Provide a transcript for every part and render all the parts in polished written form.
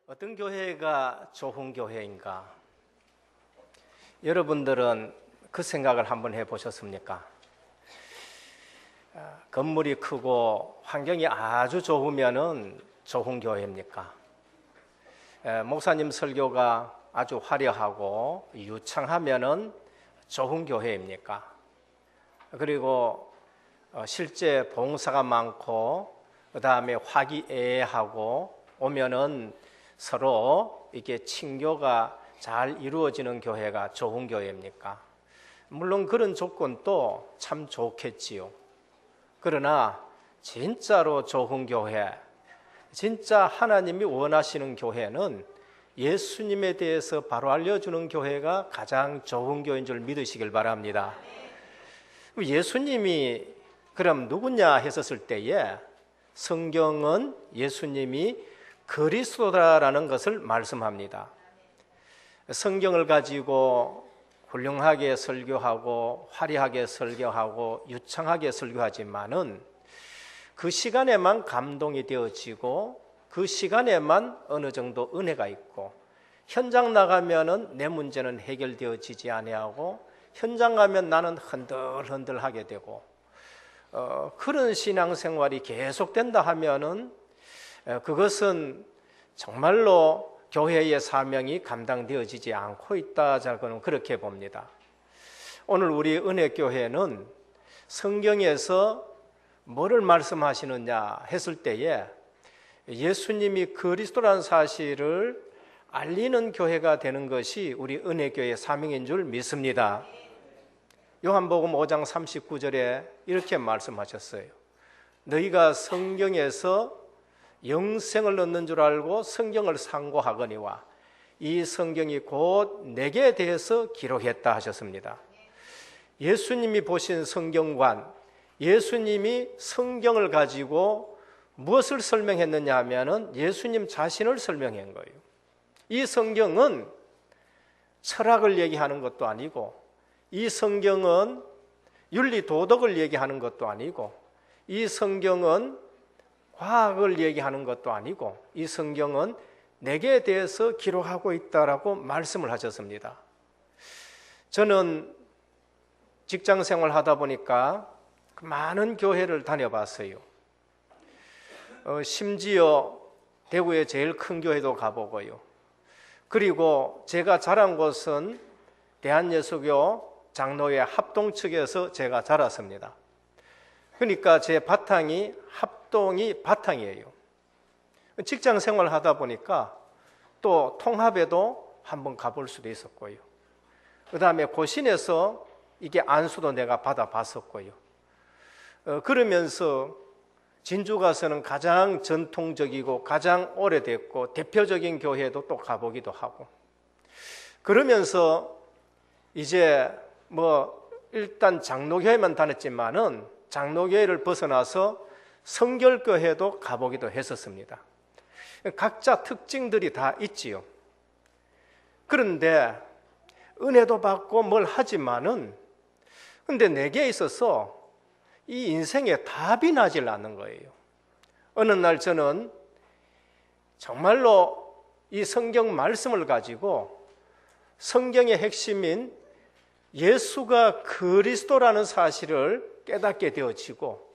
어떤 교회가 좋은 교회인가? 여러분들은 그 생각을 한번 해보셨습니까? 건물이 크고 환경이 아주 좋으면은 좋은 교회입니까? 목사님 설교가 아주 화려하고 유창하면은 좋은 교회입니까? 그리고 실제 봉사가 많고 그 다음에 화기애애하고 오면은 서로 이게 친교가 잘 이루어지는 교회가 좋은 교회입니까? 물론 그런 조건도 참 좋겠지요. 그러나 진짜로 좋은 교회, 진짜 하나님이 원하시는 교회는 예수님에 대해서 바로 알려주는 교회가 가장 좋은 교회인 줄 믿으시길 바랍니다. 예수님이 그럼 누구냐 했었을 때에 성경은 예수님이 그리스도다라는 것을 말씀합니다. 성경을 가지고 훌륭하게 설교하고 화려하게 설교하고 유창하게 설교하지만은 그 시간에만 감동이 되어지고 그 시간에만 어느 정도 은혜가 있고 현장 나가면은 내 문제는 해결되어지지 아니하고 현장 가면 나는 흔들흔들하게 되고 그런 신앙생활이 계속된다 하면은 그것은 정말로 교회의 사명이 감당되어지지 않고 있다. 저는 그렇게 봅니다. 오늘 우리 은혜교회는 성경에서 뭐를 말씀하시느냐 했을 때에 예수님이 그리스도라는 사실을 알리는 교회가 되는 것이 우리 은혜교회의 사명인 줄 믿습니다. 요한복음 5장 39절에 이렇게 말씀하셨어요. 너희가 성경에서 영생을 얻는 줄 알고 성경을 상고하거니와 이 성경이 곧 내게 대해서 기록했다 하셨습니다. 예수님이 보신 성경관, 예수님이 성경을 가지고 무엇을 설명했느냐 하면은 예수님 자신을 설명한 거예요. 이 성경은 철학을 얘기하는 것도 아니고 이 성경은 윤리 도덕을 얘기하는 것도 아니고 이 성경은 과학을 얘기하는 것도 아니고 이 성경은 내게 대해서 기록하고 있다라고 말씀을 하셨습니다. 저는 직장 생활 하다 보니까 많은 교회를 다녀봤어요. 심지어 대구의 제일 큰 교회도 가보고요. 그리고 제가 자란 곳은 대한예수교 장로회 합동 측에서 제가 자랐습니다. 그러니까 제 바탕이 합동이 바탕이에요. 직장 생활 하다 보니까 또 통합에도 한번 가볼 수도 있었고요. 그 다음에 고신에서 이게 안수도 내가 받아봤었고요. 그러면서 진주 가서는 가장 전통적이고 가장 오래됐고 대표적인 교회도 또 가보기도 하고 그러면서 이제 일단 장로교회만 다녔지만은 장로교회를 벗어나서 성결교회도 가보기도 했었습니다. 각자 특징들이 다 있지요. 그런데 은혜도 받고 뭘 하지만은 근데 내게 있어서 이 인생에 답이 나질 않는 거예요. 어느 날 저는 정말로 이 성경 말씀을 가지고 성경의 핵심인 예수가 그리스도라는 사실을 깨닫게 되어지고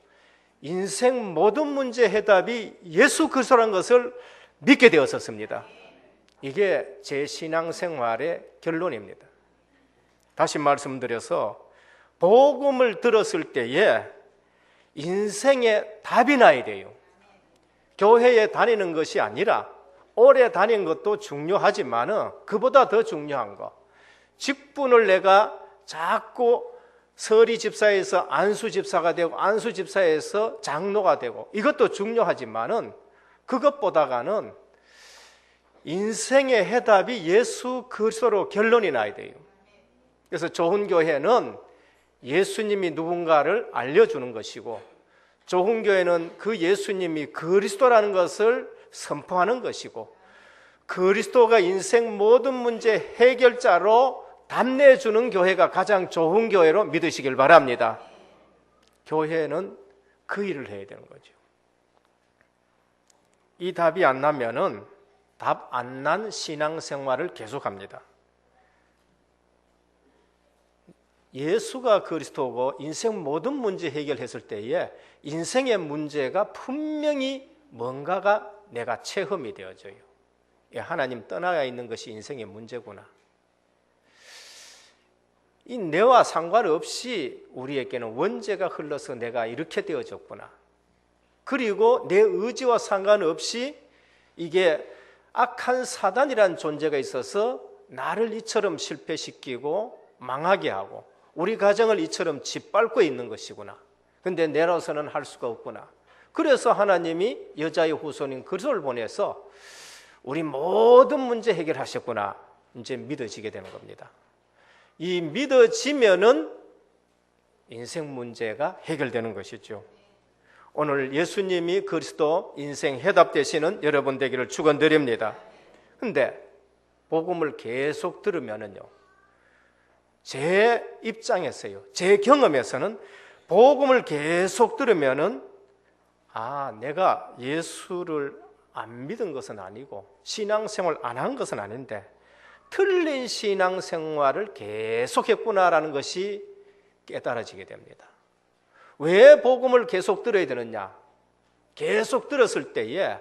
인생 모든 문제 해답이 예수 그리스도라는 것을 믿게 되었었습니다. 이게 제 신앙생활의 결론입니다. 다시 말씀드려서 복음을 들었을 때에 인생에 답이 나야 돼요. 교회에 다니는 것이 아니라 오래 다니는 것도 중요하지만 그보다 더 중요한 거 직분을 내가 자꾸 서리 집사에서 안수 집사가 되고 안수 집사에서 장로가 되고 이것도 중요하지만은 그것보다가는 인생의 해답이 예수 그리스도로 결론이 나야 돼요. 그래서 좋은 교회는 예수님이 누군가를 알려주는 것이고 좋은 교회는 그 예수님이 그리스도라는 것을 선포하는 것이고 그리스도가 인생 모든 문제 해결자로 답내주는 교회가 가장 좋은 교회로 믿으시길 바랍니다. 교회는 그 일을 해야 되는 거죠. 이 답이 안 나면은 답 안 난 신앙생활을 계속합니다. 예수가 그리스도고 인생 모든 문제 해결했을 때에 인생의 문제가 분명히 뭔가가 내가 체험이 되어져요. 하나님 떠나가 있는 것이 인생의 문제구나. 이 내와 상관없이 우리에게는 원죄가 흘러서 내가 이렇게 되어졌구나. 그리고 내 의지와 상관없이 이게 악한 사단이라는 존재가 있어서 나를 이처럼 실패시키고 망하게 하고 우리 가정을 이처럼 짓밟고 있는 것이구나. 근데 내로서는 할 수가 없구나. 그래서 하나님이 여자의 후손인 그리스도를 보내서 우리 모든 문제 해결하셨구나. 이제 믿어지게 되는 겁니다. 이 믿어지면은 인생 문제가 해결되는 것이죠. 오늘 예수님이 그리스도 인생 해답 되시는 여러분 되기를 축원드립니다. 근데 복음을 계속 들으면은요, 제 입장에서요, 제 경험에서는 복음을 계속 들으면은 내가 예수를 안 믿은 것은 아니고 신앙생활 안 한 것은 아닌데 틀린 신앙생활을 계속했구나라는 것이 깨달아지게 됩니다. 왜 복음을 계속 들어야 되느냐? 계속 들었을 때에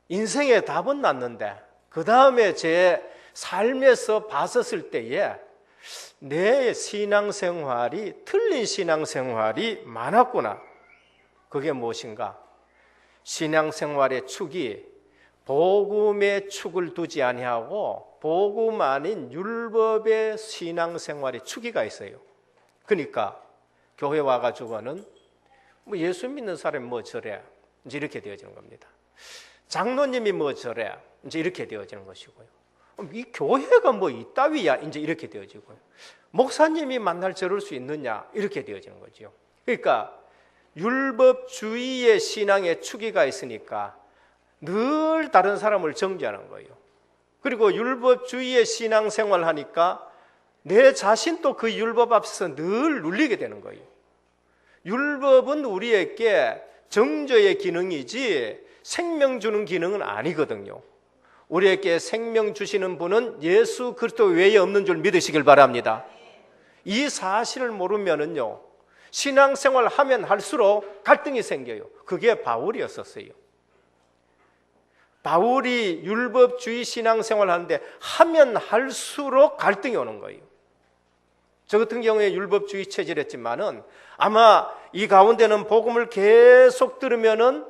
인생의 답은 났는데 그 다음에 제 삶에서 봤었을 때에 내 신앙생활이 틀린 신앙생활이 많았구나. 그게 무엇인가? 신앙생활의 축이 복음의 축을 두지 아니하고 복음 아닌 율법의 신앙생활의 축이가 있어요. 그러니까 교회 와가지고는 뭐 예수 믿는 사람이 뭐 저래 이제 이렇게 되어지는 겁니다. 장로님이 뭐 저래 이제 이렇게 되어지는 것이고요. 이 교회가 뭐 이따위야 이제 이렇게 되어지고요. 목사님이 만날 저럴 수 있느냐 이렇게 되어지는 거죠. 그러니까 율법주의의 신앙의 축이가 있으니까 늘 다른 사람을 정죄하는 거예요. 그리고 율법주의의 신앙생활을 하니까 내 자신도 그 율법 앞에서 늘 눌리게 되는 거예요. 율법은 우리에게 정죄의 기능이지 생명 주는 기능은 아니거든요. 우리에게 생명 주시는 분은 예수 그리스도 외에 없는 줄 믿으시길 바랍니다. 이 사실을 모르면은요, 신앙생활 하면 할수록 갈등이 생겨요. 그게 바울이었었어요. 바울이 율법주의 신앙생활 하는데 하면 할수록 갈등이 오는 거예요. 저 같은 경우에 율법주의 체질했지만은 아마 이 가운데는 복음을 계속 들으면은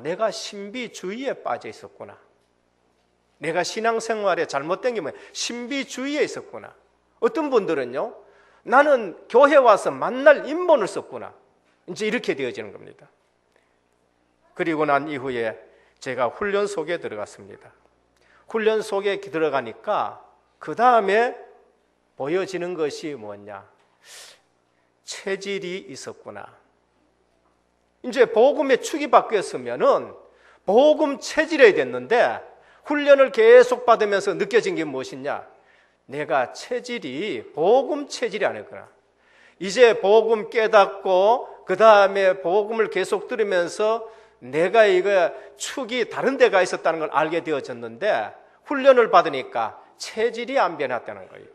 내가 신비주의에 빠져 있었구나. 내가 신앙생활에 잘못된 게 뭐야? 신비주의에 있었구나. 어떤 분들은요, 나는 교회 와서 만날 인본을 썼구나. 이제 이렇게 되어지는 겁니다. 그리고 난 이후에 제가 훈련 속에 들어갔습니다. 훈련 속에 들어가니까 그 다음에 보여지는 것이 뭐냐? 체질이 있었구나. 이제 복음의 축이 바뀌었으면은 복음 체질이 됐는데 훈련을 계속 받으면서 느껴진 게 무엇이냐? 내가 체질이 복음 체질이 아니구나. 이제 복음 깨닫고 그 다음에 복음을 계속 들으면서 내가 이거 축이 다른 데가 있었다는 걸 알게 되어졌는데 훈련을 받으니까 체질이 안 변했다는 거예요.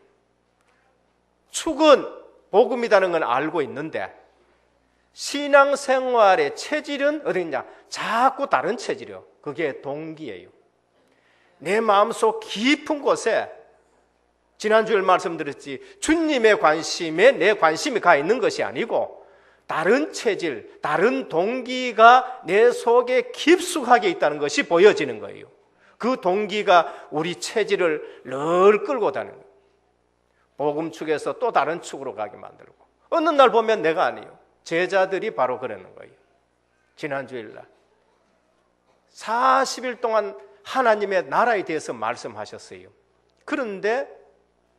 축은 복음이라는 건 알고 있는데 신앙생활의 체질은 어디 있냐? 자꾸 다른 체질이요. 그게 동기예요. 내 마음속 깊은 곳에 지난주에 말씀드렸지, 주님의 관심에 내 관심이 가 있는 것이 아니고 다른 체질, 다른 동기가 내 속에 깊숙하게 있다는 것이 보여지는 거예요. 그 동기가 우리 체질을 늘 끌고 다니는 거예요. 복음 축에서 또 다른 축으로 가게 만들고, 어느 날 보면 내가 아니에요. 제자들이 바로 그러는 거예요. 지난주일날 40일 동안 하나님의 나라에 대해서 말씀하셨어요. 그런데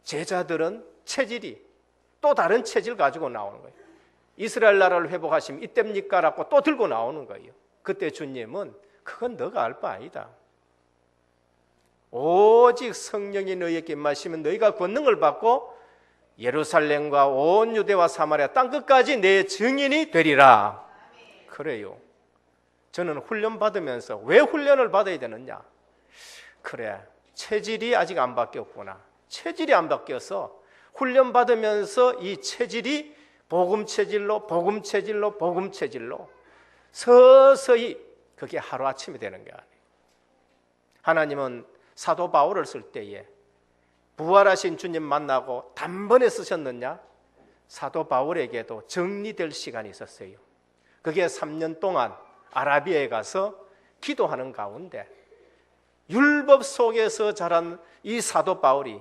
제자들은 체질이 또 다른 체질 가지고 나오는 거예요. 이스라엘 나라를 회복하시면 이때입니까? 라고 또 들고 나오는 거예요. 그때 주님은 그건 너가 알 바 아니다. 오직 성령이 너희에게 임하시면 너희가 권능을 받고 예루살렘과 온 유대와 사마리아 땅끝까지 내 증인이 되리라. 그래요. 저는 훈련 받으면서 왜 훈련을 받아야 되느냐? 그래, 체질이 아직 안 바뀌었구나. 체질이 안 바뀌어서 훈련받으면서 이 체질이 복음 체질로 복음 체질로 복음 체질로 서서히 그게 하루아침이 되는 게 아니에요. 하나님은 사도 바울을 쓸 때에 부활하신 주님 만나고 단번에 쓰셨느냐? 사도 바울에게도 정리될 시간이 있었어요. 그게 3년 동안 아라비아에 가서 기도하는 가운데 율법 속에서 자란 이 사도 바울이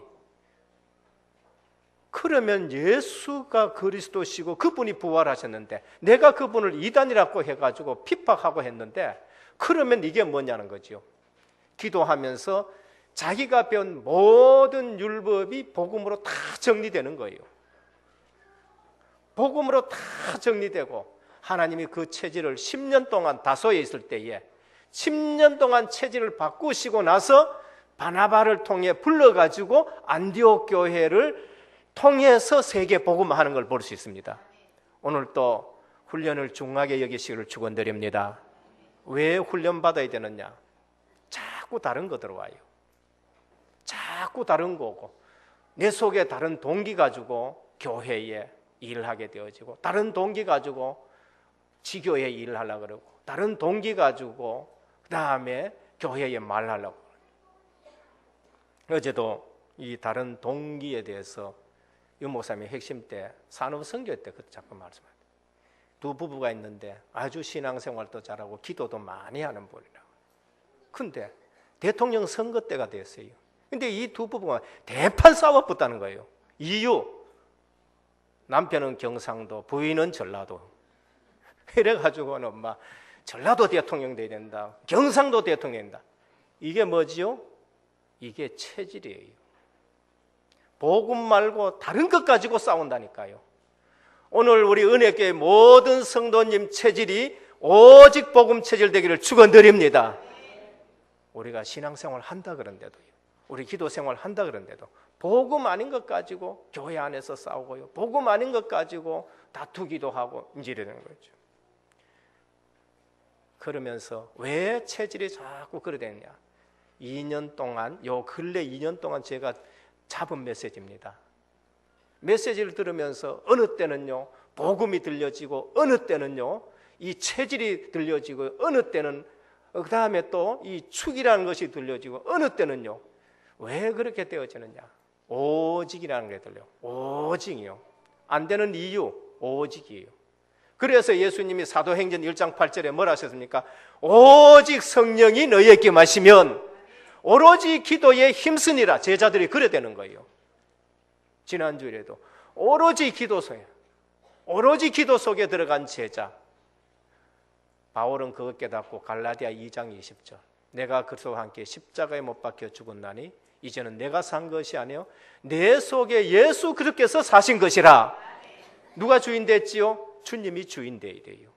그러면 예수가 그리스도시고 그분이 부활하셨는데 내가 그분을 이단이라고 해가지고 핍박하고 했는데 그러면 이게 뭐냐는 거죠. 기도하면서 자기가 배운 모든 율법이 복음으로 다 정리되는 거예요. 복음으로 다 정리되고 하나님이 그 체질을 10년 동안 다소에 있을 때에 10년 동안 체질을 바꾸시고 나서 바나바를 통해 불러가지고 안디옥 교회를 통해서 세계 복음하는 걸 볼 수 있습니다. 오늘 또 훈련을 중하게 여기시기를 축원드립니다. 왜 훈련받아야 되느냐? 자꾸 다른 거 들어와요. 자꾸 다른 거고 내 속에 다른 동기 가지고 교회에 일을 하게 되어지고 다른 동기 가지고 지교에 일을 하려고 그러고 다른 동기 가지고 그 다음에 교회에 말하려고 그러고. 어제도 이 다른 동기에 대해서 유 목사님이 핵심 때 산업선교 때 그때 자꾸 말씀합니다. 두 부부가 있는데 아주 신앙생활도 잘하고 기도도 많이 하는 분이라고. 근데 대통령 선거 때가 됐어요. 근데 이 두 부부가 대판 싸워붙다는 거예요. 이유, 남편은 경상도, 부인은 전라도. 이래가지고는 막 전라도 대통령 돼야 된다, 경상도 대통령 된다. 이게 뭐지요? 이게 체질이에요. 복음 말고 다른 것 가지고 싸운다니까요. 오늘 우리 은혜교회 모든 성도님 체질이 오직 복음 체질 되기를 축원드립니다. 우리가 신앙생활 한다 그런데도요, 우리 기도생활 한다 그런데도 복음 아닌 것 가지고 교회 안에서 싸우고요, 복음 아닌 것 가지고 다투기도 하고 이러는 거죠. 그러면서 왜 체질이 자꾸 그래 되느냐? 2년 동안, 요 근래 2년 동안 제가 잡은 메시지입니다. 메시지를 들으면서 어느 때는요 복음이 들려지고 어느 때는요 이 체질이 들려지고 어느 때는 그 다음에 또 이 축이라는 것이 들려지고 어느 때는요. 왜 그렇게 되어지느냐? 오직이라는 게 들려요. 오직이요. 안 되는 이유 오직이에요. 그래서 예수님이 사도행전 1장 8절에 뭐라 하셨습니까? 오직 성령이 너희에게 마시면 오로지 기도에 힘쓰니라. 제자들이 그래 되는 거예요. 지난주에도 오로지 기도 속에 들어간 제자. 바울은 그것 깨닫고 갈라디아 2장 20절 내가 그리스도와 함께 십자가에 못 박혀 죽었나니 이제는 내가 산 것이 아니요 내 속에 예수 그리스도께서 사신 것이라. 누가 주인 됐지요? 주님이 주인 되어야 돼요.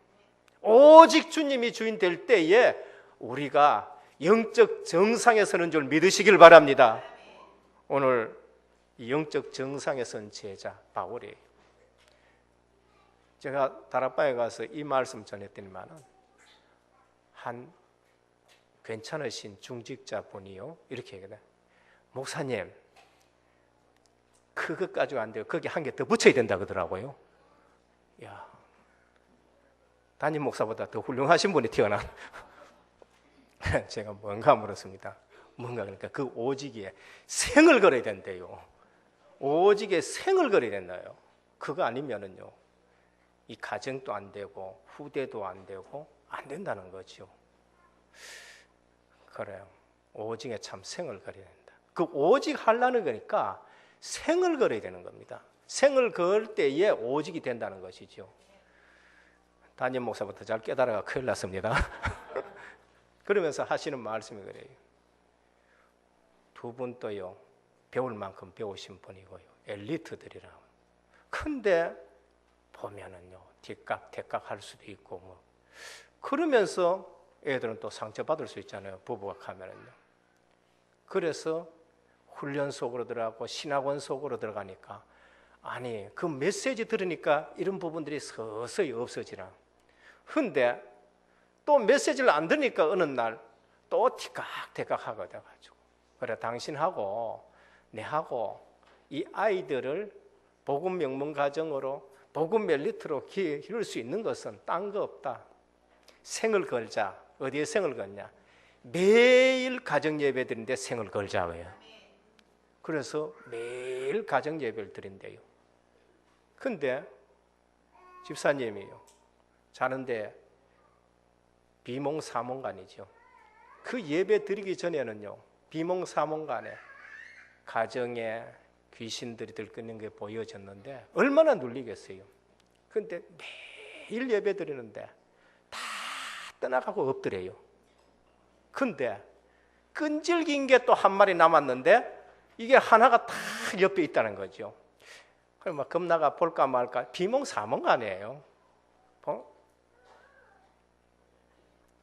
오직 주님이 주인 될 때에 우리가 영적 정상에 서는 줄 믿으시길 바랍니다. 오늘 이 영적 정상에 선 제자 바울이에요. 제가 다락방에 가서 이 말씀 전했더니만은 한 괜찮으신 중직자 분이요 이렇게 얘기해요. 목사님 그것 가지고 안 돼요. 거기 한 개 더 붙여야 된다 그러더라고요. 야, 담임 목사보다 더 훌륭하신 분이 태어난. 제가 뭔가 물었습니다. 뭔가 그러니까 그 오직에 생을 걸어야 된대요. 오직에 생을 걸어야 된다요. 그거 아니면은요 이 가정도 안 되고 후대도 안 되고 안 된다는 거죠. 그래요. 오직에 참 생을 걸어야 된다. 그 오직 하려는 거니까 생을 걸어야 되는 겁니다. 생을 걸 때에 오직이 된다는 것이죠. 담임 목사부터 잘 깨달아가 큰일 났습니다. 그러면서 하시는 말씀이 그래요. 두 분 또요 배울 만큼 배우신 분이고요 엘리트들이라고. 근데 보면은요 뒷각 할 수도 있고 뭐 그러면서 애들은 또 상처받을 수 있잖아요. 부부가 가면은요. 그래서 훈련 속으로 들어가고 신학원 속으로 들어가니까 아니 그 메시지 들으니까 이런 부분들이 서서히 없어지라. 근데 또 메시지를 안 들으니까 어느 날 또 티깍티깍 하게 돼가지고, 그래 당신하고 내하고 이 아이들을 복음 명문 가정으로 복음 멜리트로 기를 수 있는 것은 딴 거 없다. 생을 걸자. 어디에 생을 걷냐? 매일 가정 예배 드리는데 생을 걸자고요. 그래서 매일 가정 예배를 드린대요. 근데 집사님이요, 자는데 비몽사몽간이죠. 그 예배 드리기 전에는요, 비몽사몽간에 가정에 귀신들이 들끓는 게 보여졌는데 얼마나 눌리겠어요. 근데 매일 예배 드리는데 다 떠나가고 엎드려요. 근데 끈질긴 게 또 한 마리 남았는데 이게 하나가 딱 옆에 있다는 거죠. 그럼 막 겁나가 볼까 말까, 비몽사몽간이에요.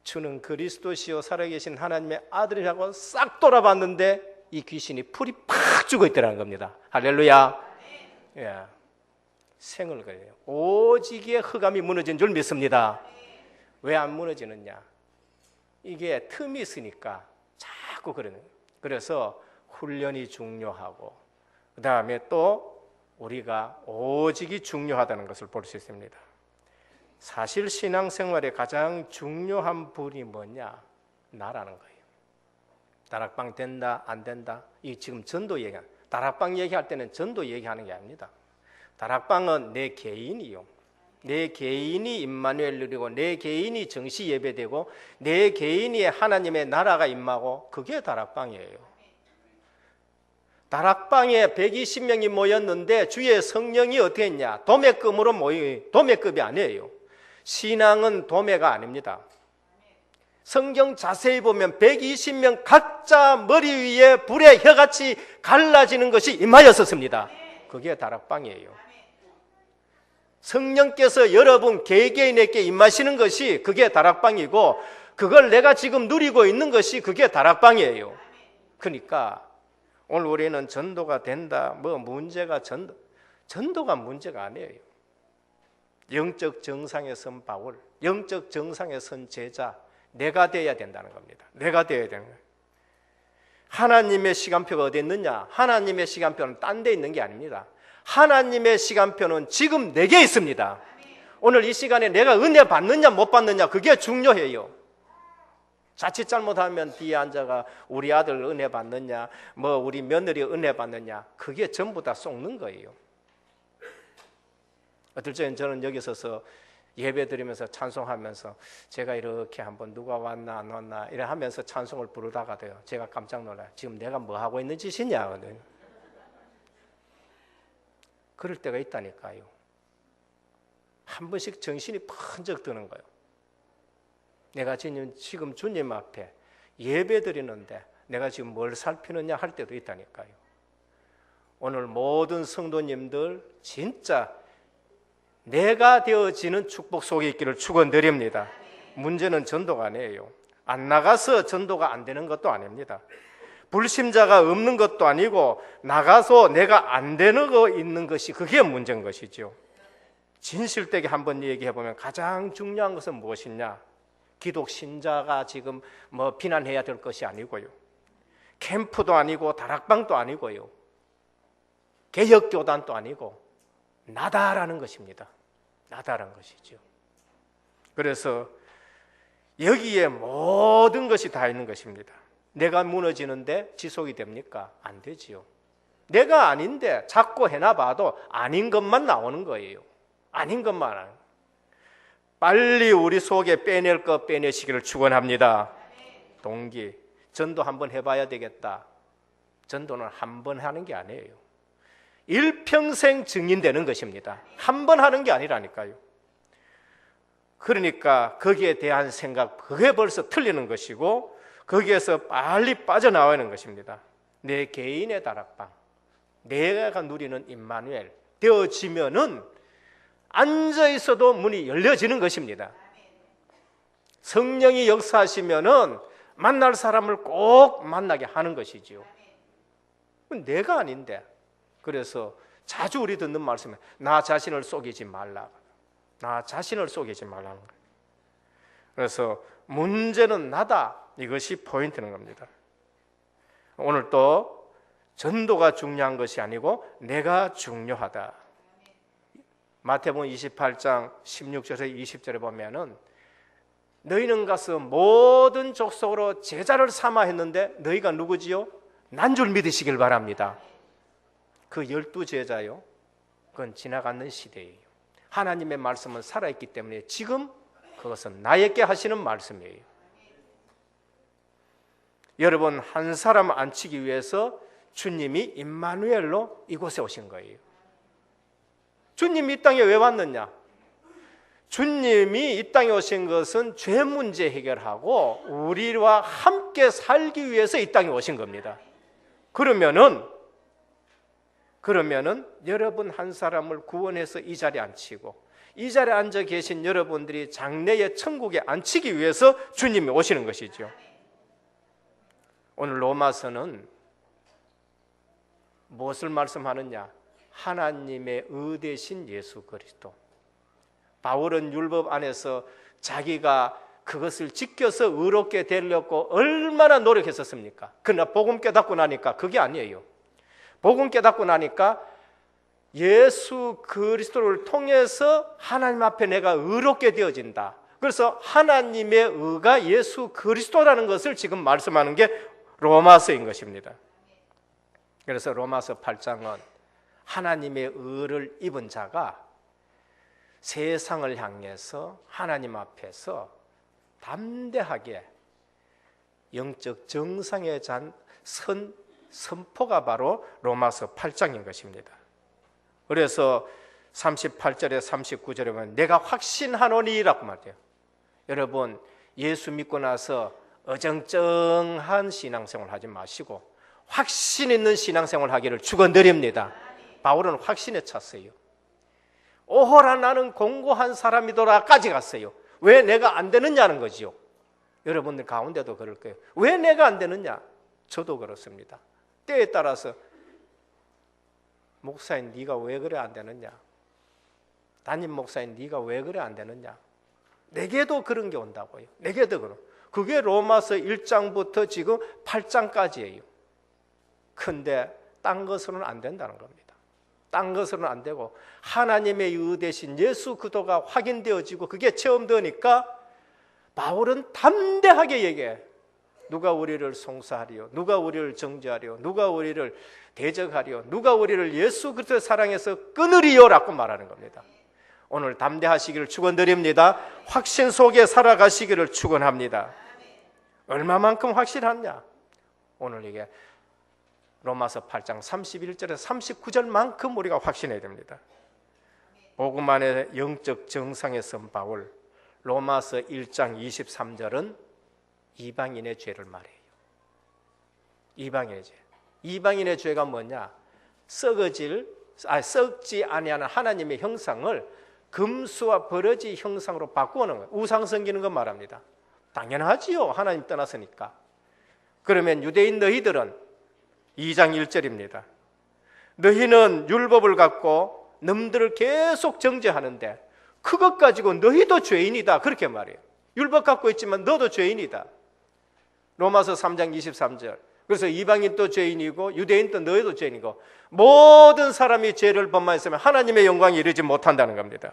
주는 그리스도시요 살아계신 하나님의 아들이라고 싹 돌아봤는데 이 귀신이 풀이 팍 죽어 있더라는 겁니다. 할렐루야. 예. 생을 걸려요. 오직의 흑암이 무너진 줄 믿습니다. 왜 안 무너지느냐? 이게 틈이 있으니까 자꾸 그러는 거예요. 그래서 훈련이 중요하고, 그 다음에 또 우리가 오직이 중요하다는 것을 볼 수 있습니다. 사실 신앙생활의 가장 중요한 분이 뭐냐? 나라는 거예요. 다락방 된다 안 된다, 이 지금 전도 얘기하는, 다락방 얘기할 때는 전도 얘기하는 게 아닙니다. 다락방은 내 개인이요, 내 개인이 임마누엘 누리고 내 개인이 정시 예배되고 내 개인이 하나님의 나라가 임하고, 그게 다락방이에요. 다락방에 120명이 모였는데 주의 성령이 어떻게 했냐? 도매금으로 도매급이 아니에요. 신앙은 도매가 아닙니다. 성경 자세히 보면 120명 각자 머리 위에 불의 혀같이 갈라지는 것이 임하였었습니다. 그게 다락방이에요. 성령께서 여러분 개개인에게 임하시는 것이 그게 다락방이고, 그걸 내가 지금 누리고 있는 것이 그게 다락방이에요. 그러니까 오늘 우리는 전도가 된다, 뭐 문제가 전도가 문제가 아니에요. 영적 정상에 선 바울, 영적 정상에 선 제자, 내가 되어야 된다는 겁니다. 내가 되어야 되는 거예요. 하나님의 시간표가 어디 있느냐? 하나님의 시간표는 딴 데 있는 게 아닙니다. 하나님의 시간표는 지금 내게 있습니다. 오늘 이 시간에 내가 은혜 받느냐 못 받느냐, 그게 중요해요. 자칫 잘못하면 뒤에 앉아가 우리 아들 은혜 받느냐, 뭐 우리 며느리 은혜 받느냐, 그게 전부 다 속는 거예요. 어떨 때는 저는 여기 서서 예배 드리면서 찬송하면서 제가 이렇게 한번 누가 왔나 안 왔나 이래 하면서 찬송을 부르다가도요, 제가 깜짝 놀라요. 지금 내가 뭐 하고 있는 짓이냐. 그럴 때가 있다니까요. 한 번씩 정신이 번쩍 드는 거예요. 내가 지금 주님 앞에 예배 드리는데 내가 지금 뭘 살피느냐 할 때도 있다니까요. 오늘 모든 성도님들 진짜 내가 되어지는 축복 속에 있기를 축원드립니다. 문제는 전도가 아니에요. 안 나가서 전도가 안 되는 것도 아닙니다. 불신자가 없는 것도 아니고 나가서 내가 안 되는 거 있는 것이 그게 문제인 것이죠. 진실되게 한번 얘기해 보면 가장 중요한 것은 무엇이냐? 기독 신자가 지금 뭐 비난해야 될 것이 아니고요, 캠프도 아니고 다락방도 아니고요, 개혁교단도 아니고 나다라는 것입니다. 나다라는 것이죠. 그래서 여기에 모든 것이 다 있는 것입니다. 내가 무너지는데 지속이 됩니까? 안 되지요. 내가 아닌데 자꾸 해놔봐도 아닌 것만 나오는 거예요. 아닌 것만 하는 거예요. 빨리 우리 속에 빼낼 것 빼내시기를 축원합니다. 동기, 전도 한번 해봐야 되겠다. 전도는 한 번 하는 게 아니에요. 일평생 증인되는 것입니다. 한 번 하는 게 아니라니까요. 그러니까 거기에 대한 생각, 그게 벌써 틀리는 것이고 거기에서 빨리 빠져나와야 하는 것입니다. 내 개인의 다락방, 내가 누리는 임마누엘 되어지면은 앉아있어도 문이 열려지는 것입니다. 성령이 역사하시면은 만날 사람을 꼭 만나게 하는 것이지요. 내가 아닌데. 그래서 자주 우리 듣는 말씀은 나 자신을 속이지 말라. 나 자신을 속이지 말라는 거예요. 그래서 문제는 나다, 이것이 포인트는 겁니다. 오늘 또 전도가 중요한 것이 아니고 내가 중요하다. 마태복음 28장 16절에서 20절에 보면은 너희는 가서 모든 족속으로 제자를 삼아 했는데 너희가 누구지요? 난 줄 믿으시길 바랍니다. 그 12제자요, 그건 지나가는 시대예요. 하나님의 말씀은 살아있기 때문에 지금 그것은 나에게 하시는 말씀이에요. 여러분, 한 사람 안치기 위해서 주님이 임마누엘로 이곳에 오신 거예요. 주님이 이 땅에 왜 왔느냐? 주님이 이 땅에 오신 것은 죄 문제 해결하고 우리와 함께 살기 위해서 이 땅에 오신 겁니다. 그러면은 여러분 한 사람을 구원해서 이 자리에 앉히고 이 자리에 앉아 계신 여러분들이 장래의 천국에 앉히기 위해서 주님이 오시는 것이죠. 오늘 로마서는 무엇을 말씀하느냐? 하나님의 의되신 예수 그리스도. 바울은 율법 안에서 자기가 그것을 지켜서 의롭게 되려고 얼마나 노력했었습니까? 그러나 복음 깨닫고 나니까 그게 아니에요. 복음 깨닫고 나니까 예수 그리스도를 통해서 하나님 앞에 내가 의롭게 되어진다. 그래서 하나님의 의가 예수 그리스도라는 것을 지금 말씀하는 게 로마서인 것입니다. 그래서 로마서 8장은 하나님의 의를 입은 자가 세상을 향해서 하나님 앞에서 담대하게 영적 정상에 잔 선포가 바로 로마서 8장인 것입니다. 그래서 38절에 39절에 보면 내가 확신하노니라고 말해요. 여러분, 예수 믿고 나서 어정쩡한 신앙생활 하지 마시고 확신 있는 신앙생활 하기를 축원드립니다. 바울은 확신에 찼어요. 오호라 나는 공고한 사람이더라까지 갔어요. 왜 내가 안 되느냐는 거지요. 여러분들 가운데도 그럴 거예요. 왜 내가 안 되느냐? 저도 그렇습니다. 때에 따라서 목사님 네가 왜 그래 안 되느냐? 담임 목사님 네가 왜 그래 안 되느냐? 내게도 그런 게 온다고요. 내게도 그런. 그게 로마서 1장부터 지금 8장까지예요. 근데 딴 것으로는 안 된다는 겁니다. 딴 것으로는 안 되고 하나님의 의 대신 예수 그리스도가 확인되어지고 그게 체험되니까 바울은 담대하게 얘기해. 누가 우리를 송사하리요? 누가 우리를 정죄하리요? 누가 우리를 대적하리요? 누가 우리를 예수 그리스도의 사랑에서 끊으리요라고 말하는 겁니다. 오늘 담대하시기를 축원드립니다. 확신 속에 살아가시기를 축원합니다. 얼마만큼 확실하냐? 오늘 이게 로마서 8장 31절에서 39절만큼 우리가 확신해야 됩니다. 복음 안에 영적 정상에 선 바울, 로마서 1장 23절은 이방인의 죄를 말해요. 이방인의 죄. 이방인의 죄가 뭐냐? 썩지 아니하는 하나님의 형상을 금수와 버러지 형상으로 바꾸는 거예요. 우상 섬기는 거 말합니다. 당연하지요. 하나님 떠났으니까. 그러면 유대인 너희들은 2장 1절입니다. 너희는 율법을 갖고 넘들을 계속 정죄하는데 그것 가지고 너희도 죄인이다. 그렇게 말해요. 율법 갖고 있지만 너도 죄인이다. 로마서 3장 23절. 그래서 이방인도 죄인이고 유대인도 너희도 죄인이고 모든 사람이 죄를 범하였으면 하나님의 영광에 이르지 못한다는 겁니다.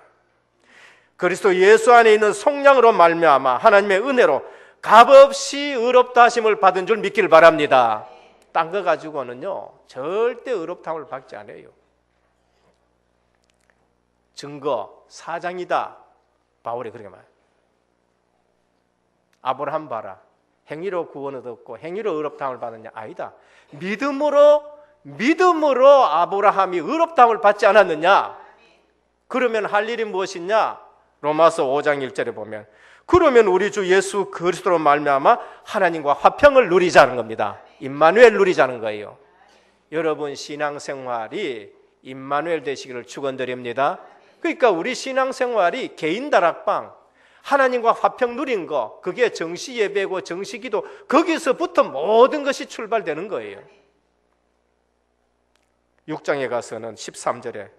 그리스도 예수 안에 있는 속량으로 말미암아 하나님의 은혜로 값없이 의롭다 하심을 받은 줄 믿기를 바랍니다. 딴 거 가지고는요 절대 의롭다함을 받지 않아요. 증거 사장이다. 바울이 그렇게 말해요. 아브라함 봐라. 행위로 구원을 얻고 행위로 의롭다함을 받느냐? 아니다. 믿음으로 아브라함이 의롭다함을 받지 않았느냐? 그러면 할 일이 무엇이냐? 로마서 5장 1절에 보면 그러면 우리 주 예수 그리스도로 말미암아 하나님과 화평을 누리자는 겁니다. 임마누엘 누리자는 거예요. 여러분 신앙생활이 임마누엘 되시기를 축원드립니다. 그러니까 우리 신앙생활이 개인 다락방 하나님과 화평 누린 거 그게 정시 예배고 정시 기도 거기서부터 모든 것이 출발되는 거예요. 6장에 가서는 13절에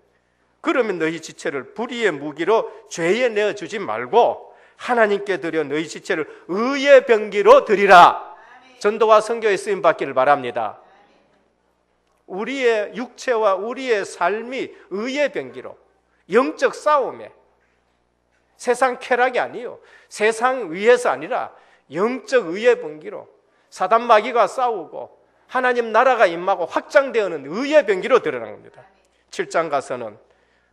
그러면 너희 지체를 불의의 무기로 죄에 내어주지 말고 하나님께 드려 너희 지체를 의의 병기로 드리라. 전도와 선교에 쓰임 받기를 바랍니다. 우리의 육체와 우리의 삶이 의의 병기로, 영적 싸움에, 세상 쾌락이 아니요, 세상 위에서 아니라 영적 의의 병기로 사단 마귀가 싸우고 하나님 나라가 임하고 확장되어는 의의 병기로 드러난 겁니다. 7장 가서는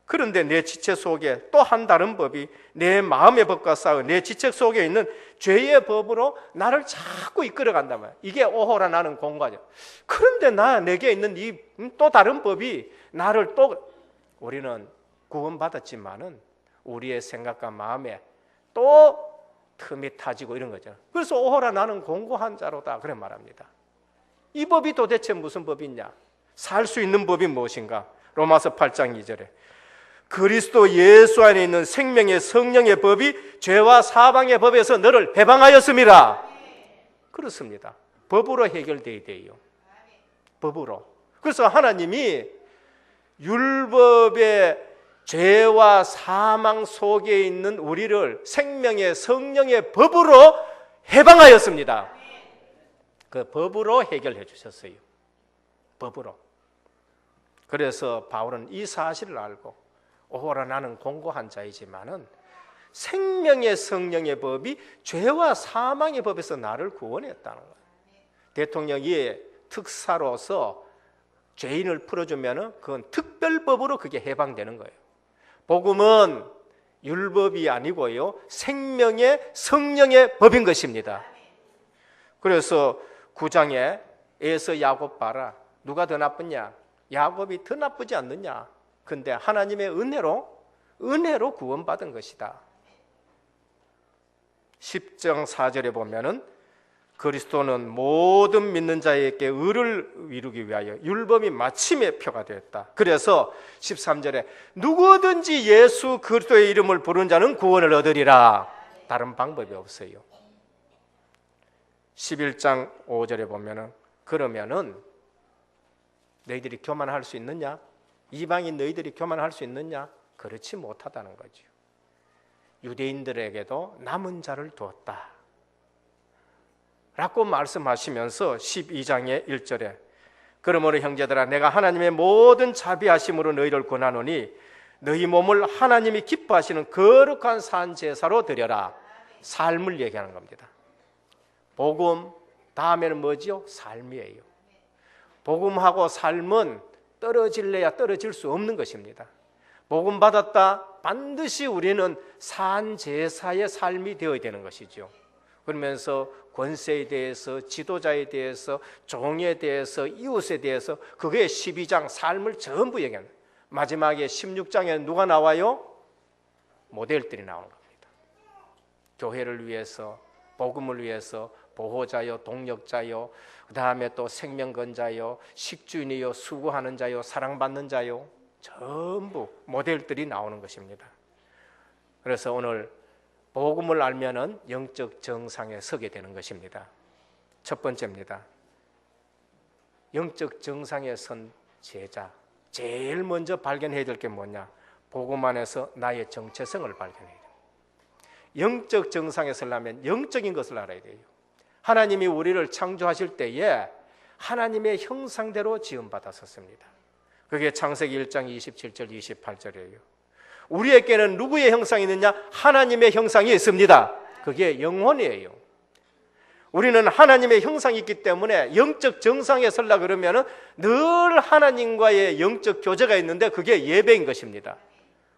그런데 내 지체 속에 또 한 다른 법이 내 마음의 법과 싸워 내 지체 속에 있는 죄의 법으로 나를 자꾸 이끌어간단 말이야. 이게 오호라 나는 공과죠. 그런데 내게 있는 이 또 다른 법이 나를 또, 우리는 구원받았지만은 우리의 생각과 마음에 또 틈이 타지고 이런 거죠. 그래서 오호라 나는 공고한 자로다 그래 말합니다. 이 법이 도대체 무슨 법이냐? 살 수 있는 법이 무엇인가? 로마서 8장 2절에 그리스도 예수 안에 있는 생명의 성령의 법이 죄와 사방의 법에서 너를 해방하였음이라. 그렇습니다. 법으로 해결되어야 돼요. 법으로. 그래서 하나님이 율법의 죄와 사망 속에 있는 우리를 생명의 성령의 법으로 해방하였습니다. 그 법으로 해결해 주셨어요. 법으로. 그래서 바울은 이 사실을 알고 오호라 나는 공고한 자이지만은 생명의 성령의 법이 죄와 사망의 법에서 나를 구원했다는 거예요. 대통령이 특사로서 죄인을 풀어주면은 그건 특별법으로 그게 해방되는 거예요. 복음은 율법이 아니고요, 생명의 성령의 법인 것입니다. 그래서 9장에 에서 야곱 봐라. 누가 더 나쁘냐? 야곱이 더 나쁘지 않느냐? 근데 하나님의 은혜로 구원받은 것이다. 10장 4절에 보면은 그리스도는 모든 믿는 자에게 의를 이루기 위하여 율법이 마침의 표가 되었다. 그래서 13절에 누구든지 예수 그리스도의 이름을 부르는 자는 구원을 얻으리라. 다른 방법이 없어요. 11장 5절에 보면은 그러면은 너희들이 교만할 수 있느냐? 이방인 너희들이 교만할 수 있느냐? 그렇지 못하다는 거죠. 유대인들에게도 남은 자를 두었다 라고 말씀하시면서 12장의 1절에 그러므로 형제들아 내가 하나님의 모든 자비하심으로 너희를 권하노니 너희 몸을 하나님이 기뻐하시는 거룩한 산 제사로 드려라. 삶을 얘기하는 겁니다. 복음 다음에는 뭐지요? 삶이에요. 복음하고 삶은 떨어질래야 떨어질 수 없는 것입니다. 복음 받았다 반드시 우리는 산 제사의 삶이 되어야 되는 것이죠. 그러면서 권세에 대해서, 지도자에 대해서, 종에 대해서, 이웃에 대해서 그게 12장 삶을 전부 얘기하는 거예요. 마지막에 16장에 누가 나와요? 모델들이 나오는 겁니다. 교회를 위해서, 복음을 위해서 보호자요, 동력자요, 그 다음에 또 생명건자요, 식주인이요, 수고하는 자요, 사랑받는 자요, 전부 모델들이 나오는 것입니다. 그래서 오늘 복음을 알면은 영적 정상에 서게 되는 것입니다. 첫 번째입니다. 영적 정상에 선 제자, 제일 먼저 발견해야 될 게 뭐냐? 복음 안에서 나의 정체성을 발견해야 돼요. 영적 정상에 서려면 영적인 것을 알아야 돼요. 하나님이 우리를 창조하실 때에 하나님의 형상대로 지음받았었습니다. 그게 창세기 1장 27절 28절이에요. 우리에게는 누구의 형상이 있느냐? 하나님의 형상이 있습니다. 그게 영혼이에요. 우리는 하나님의 형상이 있기 때문에 영적 정상에 서려 그러면은 늘 하나님과의 영적 교제가 있는데 그게 예배인 것입니다.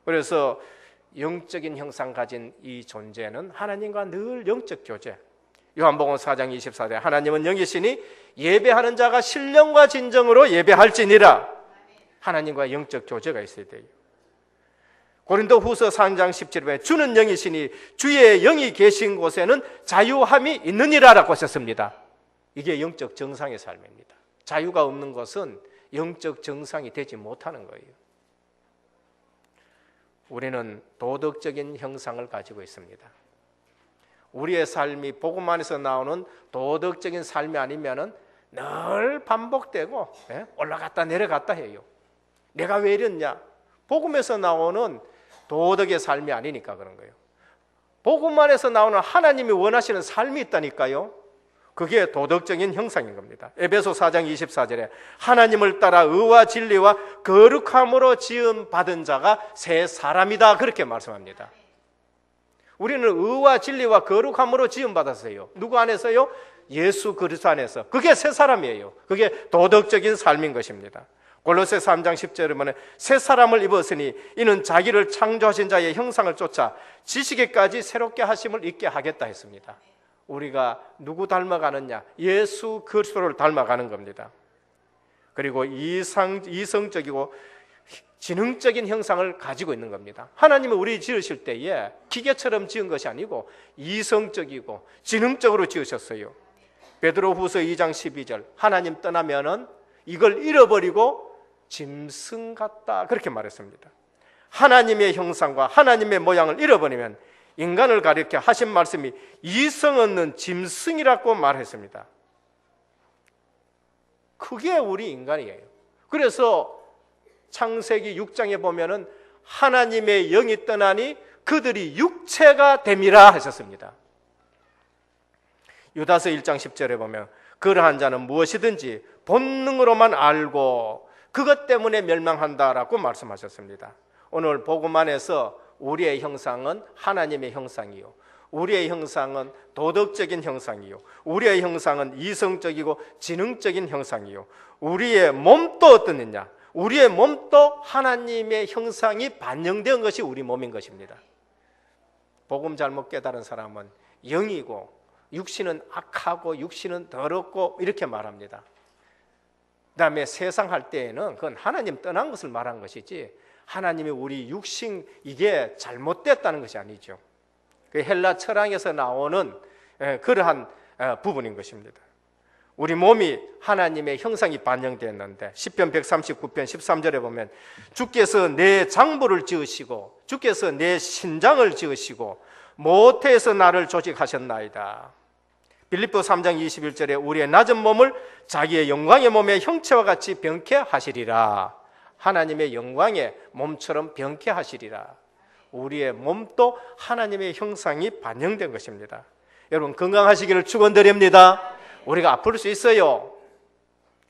그래서 영적인 형상 가진 이 존재는 하나님과 늘 영적 교제. 요한복음 4장 24절에 하나님은 영이시니 예배하는 자가 신령과 진정으로 예배할지니라. 하나님과 영적 교제가 있어야 돼요. 고린도후서 3장 17절에 주는 영이시니 주의 영이 계신 곳에는 자유함이 있느니라라고 하셨습니다. 이게 영적 정상의 삶입니다. 자유가 없는 것은 영적 정상이 되지 못하는 거예요. 우리는 도덕적인 형상을 가지고 있습니다. 우리의 삶이 복음 안에서 나오는 도덕적인 삶이 아니면은 늘 반복되고 올라갔다 내려갔다 해요. 내가 왜 이랬냐? 복음에서 나오는 도덕의 삶이 아니니까 그런 거예요. 복음 안에서 나오는 하나님이 원하시는 삶이 있다니까요. 그게 도덕적인 형상인 겁니다. 에베소 4장 24절에 하나님을 따라 의와 진리와 거룩함으로 지음 받은 자가 새 사람이다, 그렇게 말씀합니다. 우리는 의와 진리와 거룩함으로 지음 받았어요. 누구 안에서요? 예수 그리스도 안에서. 그게 새 사람이에요. 그게 도덕적인 삶인 것입니다. 골로새 3장 10절에 보면 새 사람을 입었으니 이는 자기를 창조하신 자의 형상을 쫓아 지식에까지 새롭게 하심을 잊게 하겠다 했습니다. 우리가 누구 닮아가느냐? 예수 그리스도를 닮아가는 겁니다. 그리고 이성적이고 지능적인 형상을 가지고 있는 겁니다. 하나님은 우리 지으실 때에 기계처럼 지은 것이 아니고 이성적이고 지능적으로 지으셨어요. 베드로후서 2장 12절 하나님 떠나면은 이걸 잃어버리고 짐승 같다, 그렇게 말했습니다. 하나님의 형상과 하나님의 모양을 잃어버리면 인간을 가리켜 하신 말씀이 이성 없는 짐승이라고 말했습니다. 그게 우리 인간이에요. 그래서 창세기 6장에 보면은 하나님의 영이 떠나니 그들이 육체가 됨이라 하셨습니다. 유다서 1장 10절에 보면 그러한 자는 무엇이든지 본능으로만 알고 그것 때문에 멸망한다라고 말씀하셨습니다. 오늘 복음 안에서 우리의 형상은 하나님의 형상이요, 우리의 형상은 도덕적인 형상이요, 우리의 형상은 이성적이고 지능적인 형상이요, 우리의 몸도 어떻느냐? 우리의 몸도 하나님의 형상이 반영된 것이 우리 몸인 것입니다. 복음 잘못 깨달은 사람은 영이고 육신은 악하고 육신은 더럽고 이렇게 말합니다. 그 다음에 세상 할 때에는 그건 하나님 떠난 것을 말한 것이지 하나님이 우리 육신 이게 잘못됐다는 것이 아니죠. 그 헬라 철학에서 나오는 그러한 부분인 것입니다. 우리 몸이 하나님의 형상이 반영됐는데 시편 139편 13절에 보면 주께서 내 장부를 지으시고 주께서 내 신장을 지으시고 모태에서 나를 조직하셨나이다. 빌립보 3장 21절에 우리의 낮은 몸을 자기의 영광의 몸의 형체와 같이 병케 하시리라. 하나님의 영광의 몸처럼 병케 하시리라. 우리의 몸도 하나님의 형상이 반영된 것입니다. 여러분 건강하시기를 축원드립니다. 우리가 아플 수 있어요.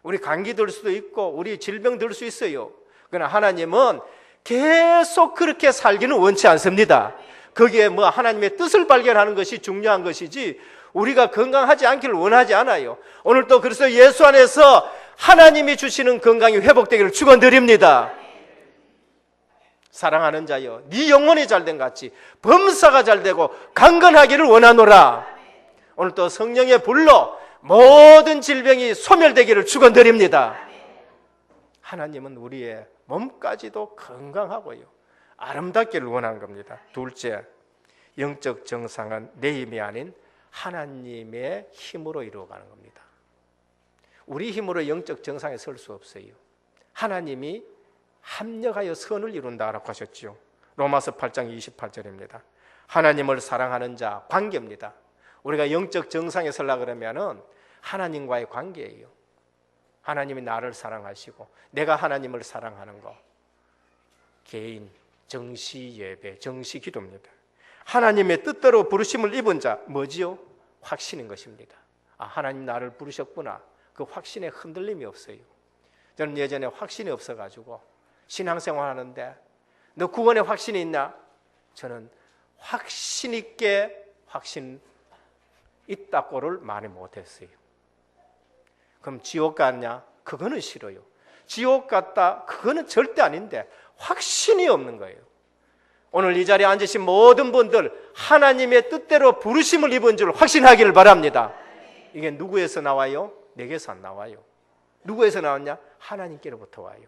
우리 감기 들 수도 있고 우리 질병 들 수 있어요. 그러나 하나님은 계속 그렇게 살기는 원치 않습니다. 거기에 뭐 하나님의 뜻을 발견하는 것이 중요한 것이지 우리가 건강하지 않기를 원하지 않아요. 오늘도 그래서 예수 안에서 하나님이 주시는 건강이 회복되기를 축원드립니다. 사랑하는 자여, 네 영혼이 잘된 같이 범사가 잘되고 강건하기를 원하노라. 오늘 또 성령의 불로 모든 질병이 소멸되기를 축원드립니다. 하나님은 우리의 몸까지도 건강하고요 아름답기를 원하는 겁니다. 둘째, 영적 정상은 내 힘이 아닌 하나님의 힘으로 이루어가는 겁니다. 우리 힘으로 영적 정상에 설 수 없어요. 하나님이 합력하여 선을 이룬다라고 하셨죠. 로마서 8장 28절입니다. 하나님을 사랑하는 자 관계입니다. 우리가 영적 정상에 서려고 그러면은 하나님과의 관계예요. 하나님이 나를 사랑하시고 내가 하나님을 사랑하는 거, 개인 정시 예배, 정시 기도입니다. 하나님의 뜻대로 부르심을 입은 자 뭐지요? 확신인 것입니다. 아, 하나님 나를 부르셨구나. 그 확신에 흔들림이 없어요. 저는 예전에 확신이 없어가지고 신앙생활 하는데 너 구원에 확신이 있나? 저는 확신 있게 확신 있다고를 많이 못했어요. 그럼 지옥 갔냐? 그거는 싫어요. 지옥 갔다? 그거는 절대 아닌데 확신이 없는 거예요. 오늘 이 자리에 앉으신 모든 분들 하나님의 뜻대로 부르심을 입은 줄 확신하기를 바랍니다. 이게 누구에서 나와요? 내게서 안 나와요. 누구에서 나왔냐? 하나님께로부터 와요.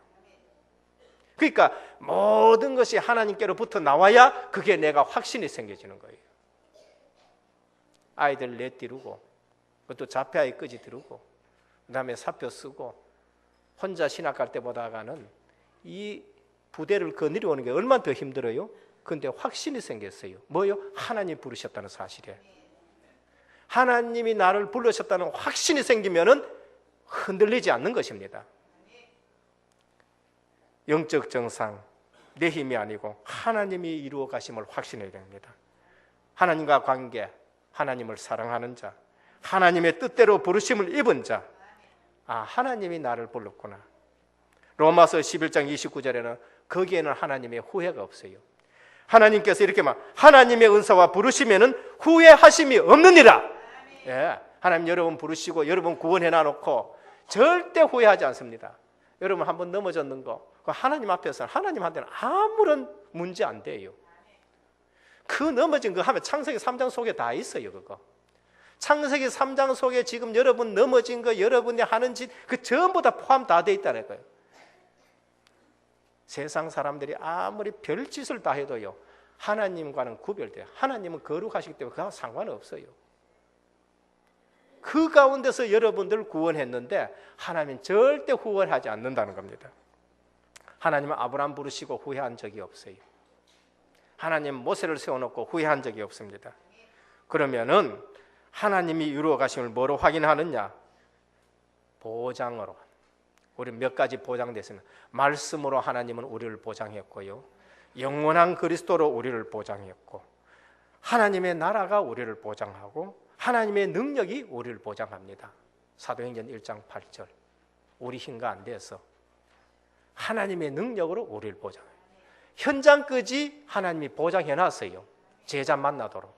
그러니까 모든 것이 하나님께로부터 나와야 그게 내가 확신이 생겨지는 거예요. 아이들 내띠르고 그것도 자폐아이 끄지 들고 그 다음에 사표 쓰고 혼자 신학 갈 때 보다가는 이 부대를 거느려 오는 게 얼마나 더 힘들어요? 그런데 확신이 생겼어요. 뭐요? 하나님 부르셨다는 사실에. 하나님이 나를 부르셨다는 확신이 생기면은 흔들리지 않는 것입니다. 영적 정상, 내 힘이 아니고 하나님이 이루어 가심을 확신해야 됩니다. 하나님과 관계, 하나님을 사랑하는 자, 하나님의 뜻대로 부르심을 입은 자. 하나님이 나를 불렀구나. 로마서 11장 29절에는 거기에는 하나님의 후회가 없어요. 하나님께서 이렇게 하나님의 은사와 부르시면은 후회하심이 없느니라. 예, 하나님 여러분 부르시고 여러분 구원해 놔놓고 절대 후회하지 않습니다. 여러분 한번 넘어졌는 거 하나님 앞에서는 하나님한테는 아무런 문제 안 돼요. 그 넘어진 거 하면 창세기 3장 속에 다 있어요. 그거 창세기 3장 속에 지금 여러분 넘어진 거, 여러분이 하는 짓, 그 전부 다 포함 다 돼 있다는 거예요. 세상 사람들이 아무리 별짓을 다 해도요, 하나님과는 구별돼요. 하나님은 거룩하시기 때문에 그와 상관없어요. 그 가운데서 여러분들 구원했는데 하나님은 절대 후원하지 않는다는 겁니다. 하나님은 아브라함 부르시고 후회한 적이 없어요. 하나님은 모세를 세워놓고 후회한 적이 없습니다. 그러면은 하나님이 이루어 가심을 뭐로 확인하느냐? 보장으로. 우리 몇 가지 보장됐습니다. 말씀으로 하나님은 우리를 보장했고요, 영원한 그리스도로 우리를 보장했고, 하나님의 나라가 우리를 보장하고, 하나님의 능력이 우리를 보장합니다. 사도행전 1장 8절. 우리 힘과 안 돼서 하나님의 능력으로 우리를 보장해요. 현장까지 하나님이 보장해놨어요. 제자 만나도록.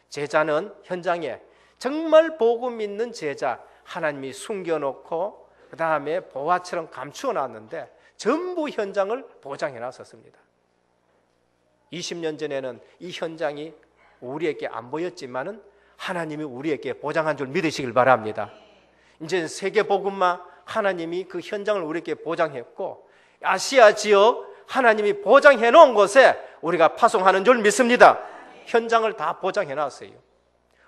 제자는 현장에 정말 복음 있는 제자 하나님이 숨겨놓고 그 다음에 보화처럼 감추어놨는데 전부 현장을 보장해놨었습니다. 20년 전에는 이 현장이 우리에게 안 보였지만은 하나님이 우리에게 보장한 줄 믿으시길 바랍니다. 이제 세계복음만 하나님이 그 현장을 우리에게 보장했고, 아시아 지역 하나님이 보장해 놓은 곳에 우리가 파송하는 줄 믿습니다. 현장을 다 보장해 놨어요.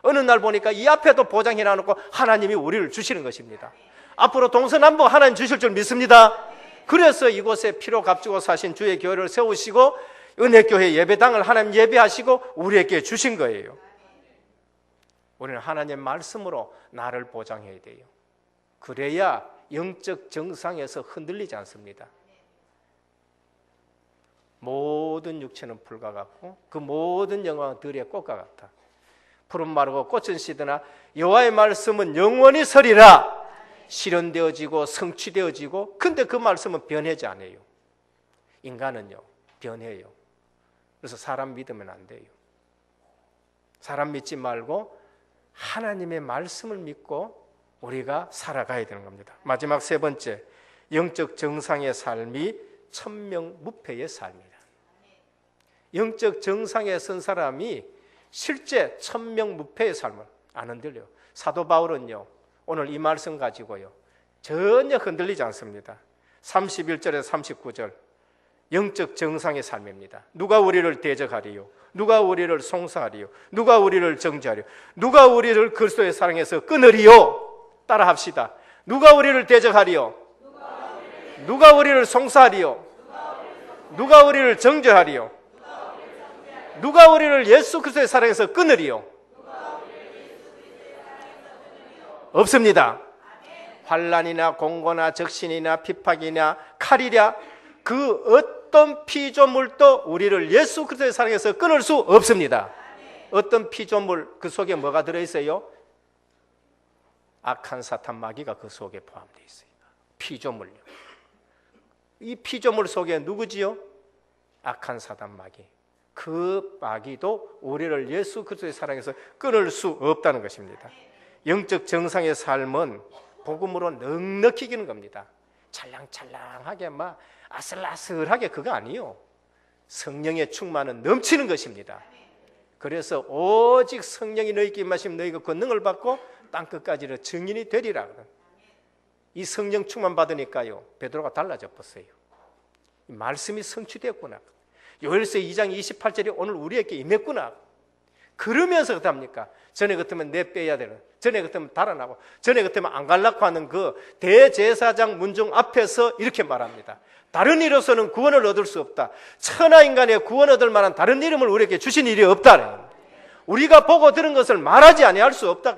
어느 날 보니까 이 앞에도 보장해 놔놓고 하나님이 우리를 주시는 것입니다. 앞으로 동서남북 하나님 주실 줄 믿습니다. 그래서 이곳에 피로 값주고 사신 주의 교회를 세우시고 은혜교회 예배당을 하나님 예배하시고 우리에게 주신 거예요. 우리는 하나님의 말씀으로 나를 보장해야 돼요. 그래야 영적 정상에서 흔들리지 않습니다. 모든 육체는 풀과 같고 그 모든 영광은 들의 꽃과 같아. 푸른 마르고 꽃은 시드나 여호와의 말씀은 영원히 서리라. 실현되어지고 성취되어지고, 근데 그 말씀은 변하지 않아요. 인간은요 변해요. 그래서 사람 믿으면 안 돼요. 사람 믿지 말고 하나님의 말씀을 믿고 우리가 살아가야 되는 겁니다. 마지막 세 번째, 영적 정상의 삶이 천명무패의 삶이다. 영적 정상에 선 사람이 실제 천명무패의 삶을 안 흔들려요. 사도 바울은요 오늘 이 말씀 가지고요 전혀 흔들리지 않습니다. 31절에서 39절 영적 정상의 삶입니다. 누가 우리를 대적하리요? 누가 우리를 송사하리요? 누가 우리를 정죄하리요? 누가 우리를 그리스도의 사랑에서 끊으리요? 따라 합시다. 누가 우리를 대적하리요? 누가 우리를 송사하리요? 누가 우리를 정죄하리요? 누가 우리를 예수 그리스도의 사랑에서 끊으리요? 없습니다. 환난이나 공고나 적신이나 핍박이나 칼이랴 그 어떤 피조물도 우리를 예수 그리스도의 사랑에서 끊을 수 없습니다. 어떤 피조물 그 속에 뭐가 들어있어요? 악한 사탄 마귀가 그 속에 포함되어 있어요. 피조물요. 이 피조물 속에 누구지요? 악한 사탄 마귀. 그 마귀도 우리를 예수 그리스도의 사랑에서 끊을 수 없다는 것입니다. 영적 정상의 삶은 복음으로 넉넉히 이기는 겁니다. 찰랑찰랑하게 막 아슬아슬하게 그거 아니요. 성령의 충만은 넘치는 것입니다. 그래서 오직 성령이 너희에게 임하시면 너희가 권능을 받고 땅끝까지는 증인이 되리라. 이 성령 충만 받으니까요 베드로가 달라져 버렸어요. 말씀이 성취되었구나. 요엘서 2장 28절이 오늘 우리에게 임했구나. 그러면서 어떡합니까? 전에 같으면 내 빼야 되는, 전에 같으면 달아나고, 전에 같으면 안 갈라고 하는 그 대제사장 문중 앞에서 이렇게 말합니다. 다른 이로서는 구원을 얻을 수 없다. 천하 인간의 구원 얻을 만한 다른 이름을 우리에게 주신 일이 없다. 우리가 보고 들은 것을 말하지 아니할 수 없다.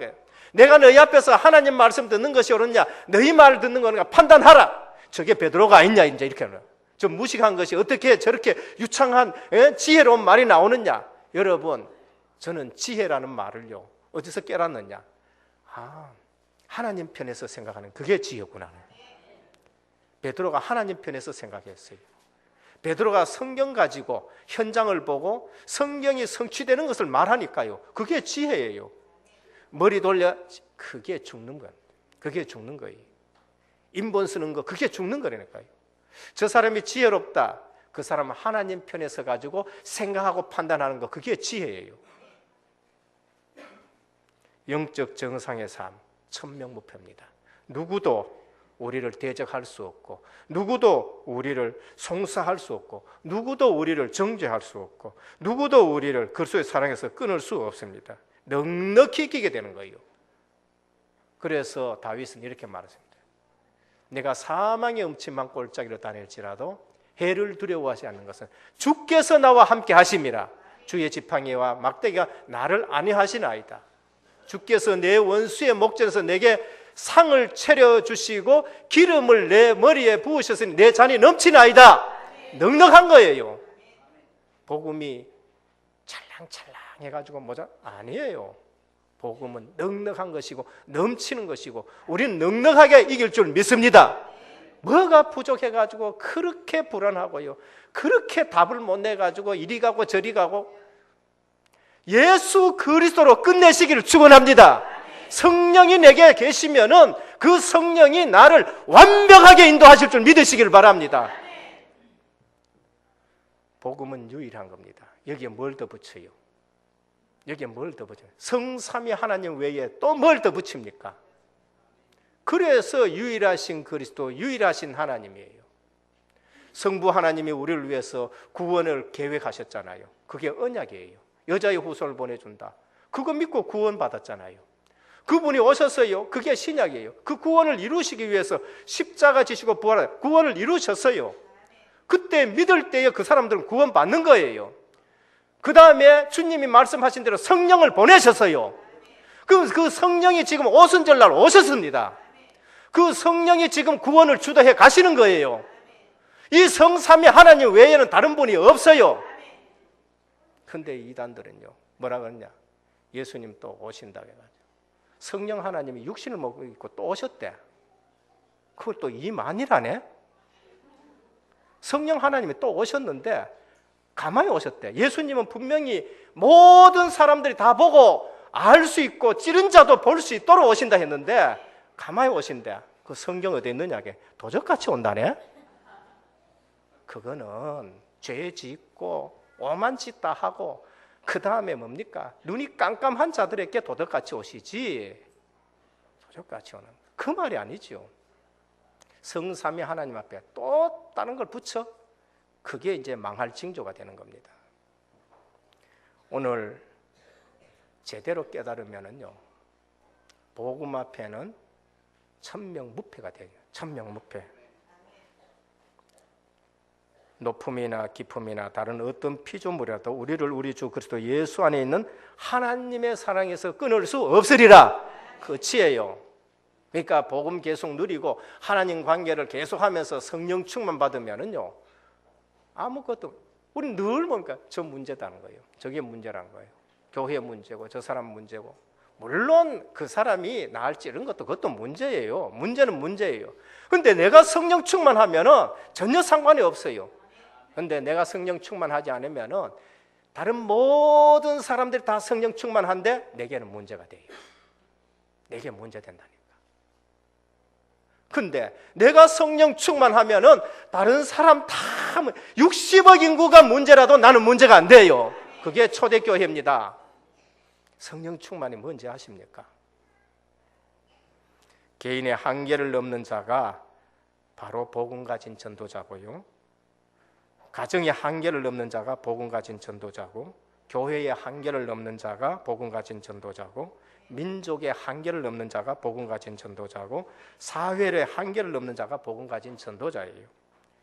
내가 너희 앞에서 하나님 말씀 듣는 것이 옳으냐, 너희 말 듣는 거는가 판단하라. 저게 베드로가 아니냐 이제 이렇게 하는. 좀 무식한 것이 어떻게 저렇게 유창한 지혜로운 말이 나오느냐. 여러분, 저는 지혜라는 말을요, 어디서 깨닫느냐? 하나님 편에서 생각하는 그게 지혜구나. 베드로가 하나님 편에서 생각했어요. 베드로가 성경 가지고 현장을 보고 성경이 성취되는 것을 말하니까요, 그게 지혜예요. 머리 돌려, 그게 죽는 거예요. 그게 죽는 거예요. 인본 쓰는 거, 그게 죽는 거라니까요. 저 사람이 지혜롭다, 그 사람은 하나님 편에서 가지고 생각하고 판단하는 거, 그게 지혜예요. 영적 정상의 삶, 천명무표입니다. 누구도 우리를 대적할 수 없고, 누구도 우리를 송사할 수 없고, 누구도 우리를 정죄할 수 없고, 누구도 우리를 그리스도의 사랑에서 끊을 수 없습니다. 넉넉히 이기게 되는 거예요. 그래서 다윗은 이렇게 말했습니다. 내가 사망의 음침한 골짜기로 다닐지라도 해를 두려워하지 않는 것은 주께서 나와 함께 하심이라. 주의 지팡이와 막대기가 나를 안위하시나이다. 주께서 내 원수의 목전에서 내게 상을 차려주시고 기름을 내 머리에 부으셨으니 내 잔이 넘치나이다. 넉넉한 거예요. 복음이 찰랑찰랑 해가지고 뭐죠? 아니에요. 복음은 넉넉한 것이고 넘치는 것이고 우리는 넉넉하게 이길 줄 믿습니다. 뭐가 부족해가지고 그렇게 불안하고요, 그렇게 답을 못 내가지고 이리 가고 저리 가고, 예수 그리스도로 끝내시기를 축원합니다. 성령이 내게 계시면은 그 성령이 나를 완벽하게 인도하실 줄 믿으시기를 바랍니다. 복음은 유일한 겁니다. 여기에 뭘 더 붙여요? 여기에 뭘 더 붙여요? 성삼위 하나님 외에 또 뭘 더 붙입니까? 그래서 유일하신 그리스도, 유일하신 하나님이에요. 성부 하나님이 우리를 위해서 구원을 계획하셨잖아요. 그게 언약이에요. 여자의 후손을 보내준다, 그거 믿고 구원 받았잖아요. 그분이 오셨어요. 그게 신약이에요. 그 구원을 이루시기 위해서 십자가 지시고 부활, 구원을 이루셨어요. 그때 믿을 때에 그 사람들은 구원 받는 거예요. 그 다음에 주님이 말씀하신 대로 성령을 보내셨어요. 그 성령이 지금 오순절날 오셨습니다. 그 성령이 지금 구원을 주도해 가시는 거예요. 이 성삼위 하나님 외에는 다른 분이 없어요. 근데 이단들은요, 뭐라 그러냐? 예수님 또 오신다고 해가지고 성령 하나님이 육신을 먹고 있고 또 오셨대. 그걸 또 이만이라네? 성령 하나님이 또 오셨는데 가만히 오셨대. 예수님은 분명히 모든 사람들이 다 보고 알 수 있고 찌른 자도 볼 수 있도록 오신다 했는데 가만히 오신대. 그 성경 어디 있느냐게 도적같이 온다네? 그거는 죄 짓고 오만 짓다 하고 그 다음에 뭡니까? 눈이 깜깜한 자들에게 도적같이 오시지 도적같이 오는 그 말이 아니죠. 성삼위 하나님 앞에 또 다른 걸 붙여? 그게 이제 망할 징조가 되는 겁니다. 오늘 제대로 깨달으면은요, 복음 앞에는 천명무패가 돼요. 천명무패. 높음이나 깊음이나 다른 어떤 피조물이라도 우리를 우리 주 그리스도 예수 안에 있는 하나님의 사랑에서 끊을 수 없으리라. 끝이에요. 그러니까 복음 계속 누리고 하나님 관계를 계속하면서 성령 충만 받으면은요, 아무것도, 우리 늘 뭔가 저 문제다는 거예요. 저게 문제라는 거예요. 교회 문제고 저 사람 문제고, 물론 그 사람이 나을지 이런 것도 그것도 문제예요. 문제는 문제예요. 근데 내가 성령 충만하면은 전혀 상관이 없어요. 근데 내가 성령 충만하지 않으면은 다른 모든 사람들이 다 성령 충만한데 내게는 문제가 돼요. 내게 문제 된다니까. 근데 내가 성령 충만하면은 다른 사람 다 60억 인구가 문제라도 나는 문제가 안 돼요. 그게 초대교회입니다. 성령 충만이 뭔지 아십니까? 개인의 한계를 넘는 자가 바로 복음 가진 전도자고요, 가정의 한계를 넘는 자가 복음 가진 전도자고, 교회의 한계를 넘는 자가 복음 가진 전도자고, 민족의 한계를 넘는 자가 복음 가진 전도자고, 사회의 한계를 넘는 자가 복음 가진 전도자예요.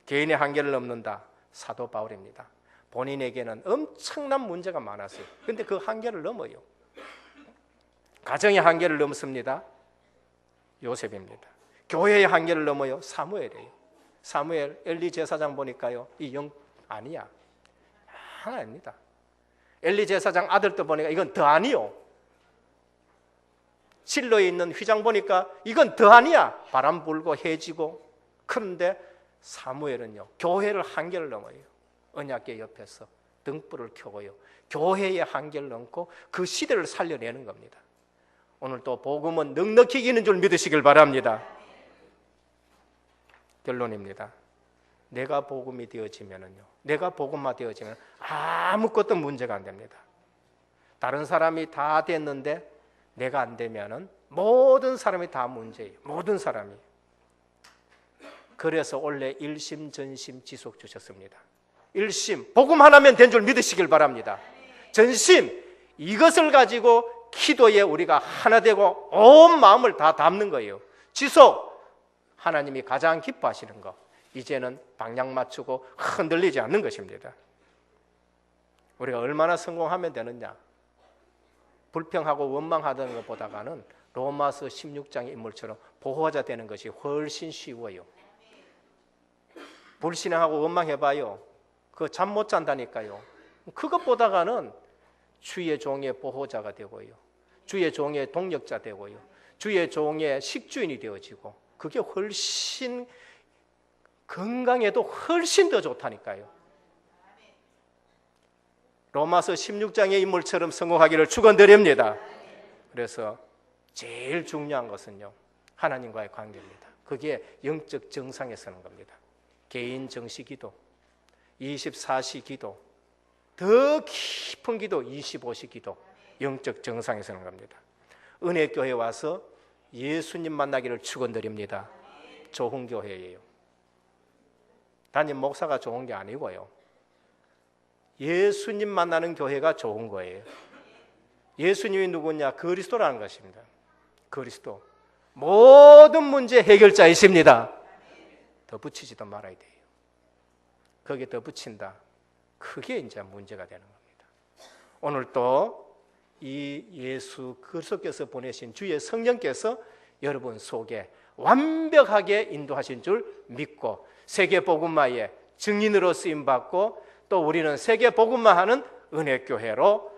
개인의 한계를 넘는다, 사도 바울입니다. 본인에게는 엄청난 문제가 많았어요. 그런데 그 한계를 넘어요. 가정의 한계를 넘습니다. 요셉입니다. 교회의 한계를 넘어요. 사무엘이에요. 사무엘 엘리 제사장 보니까요, 이 영 아니야, 하나입니다. 엘리 제사장 아들도 보니까 이건 더 아니요. 실로에 있는 휘장 보니까 이건 더 아니야. 바람 불고 해지고. 그런데 사무엘은요, 교회를 한계를 넘어요. 언약궤 옆에서 등불을 켜고요, 교회의 한계를 넘고 그 시대를 살려내는 겁니다. 오늘 또 복음은 넉넉히 이기는 줄 믿으시길 바랍니다. 결론입니다. 내가 복음이 되어지면은요, 내가 복음화 되어지면 아무것도 문제가 안 됩니다. 다른 사람이 다 됐는데 내가 안 되면은 모든 사람이 다 문제예요. 모든 사람이. 그래서 원래 일심 전심 지속 주셨습니다. 일심, 복음 하나면 된 줄 믿으시길 바랍니다. 전심, 이것을 가지고 기도에 우리가 하나 되고 온 마음을 다 담는 거예요. 지속, 하나님이 가장 기뻐하시는 거. 이제는 방향 맞추고 흔들리지 않는 것입니다. 우리가 얼마나 성공하면 되느냐? 불평하고 원망하던 것보다는 로마서 16장의 인물처럼 보호자 되는 것이 훨씬 쉬워요. 불신앙하고 원망해봐요. 그거 잠 못 잔다니까요. 그것보다는 주의 종의 보호자가 되고요, 주의 종의 동력자 되고요, 주의 종의 식주인이 되어지고, 그게 훨씬 건강에도 훨씬 더 좋다니까요. 로마서 16장의 인물처럼 성공하기를 축원드립니다. 그래서 제일 중요한 것은요, 하나님과의 관계입니다. 그게 영적 정상에 서는 겁니다. 개인 정시 기도, 24시 기도, 더 깊은 기도, 25시 기도, 영적 정상에 서는 겁니다. 은혜교회 와서 예수님 만나기를 축원드립니다. 좋은 교회예요. 담임 목사가 좋은 게 아니고요, 예수님 만나는 교회가 좋은 거예요. 예수님이 누구냐? 그리스도라는 것입니다. 그리스도, 모든 문제 해결자이십니다. 더 붙이지도 말아야 돼요. 거기에 더 붙인다, 그게 이제 문제가 되는 겁니다. 오늘 또 이 예수 그리스도께서 보내신 주의 성령께서 여러분 속에 완벽하게 인도하신 줄 믿고 세계 복음화의 증인으로 쓰임 받고, 또 우리는 세계 복음화하는 은혜교회로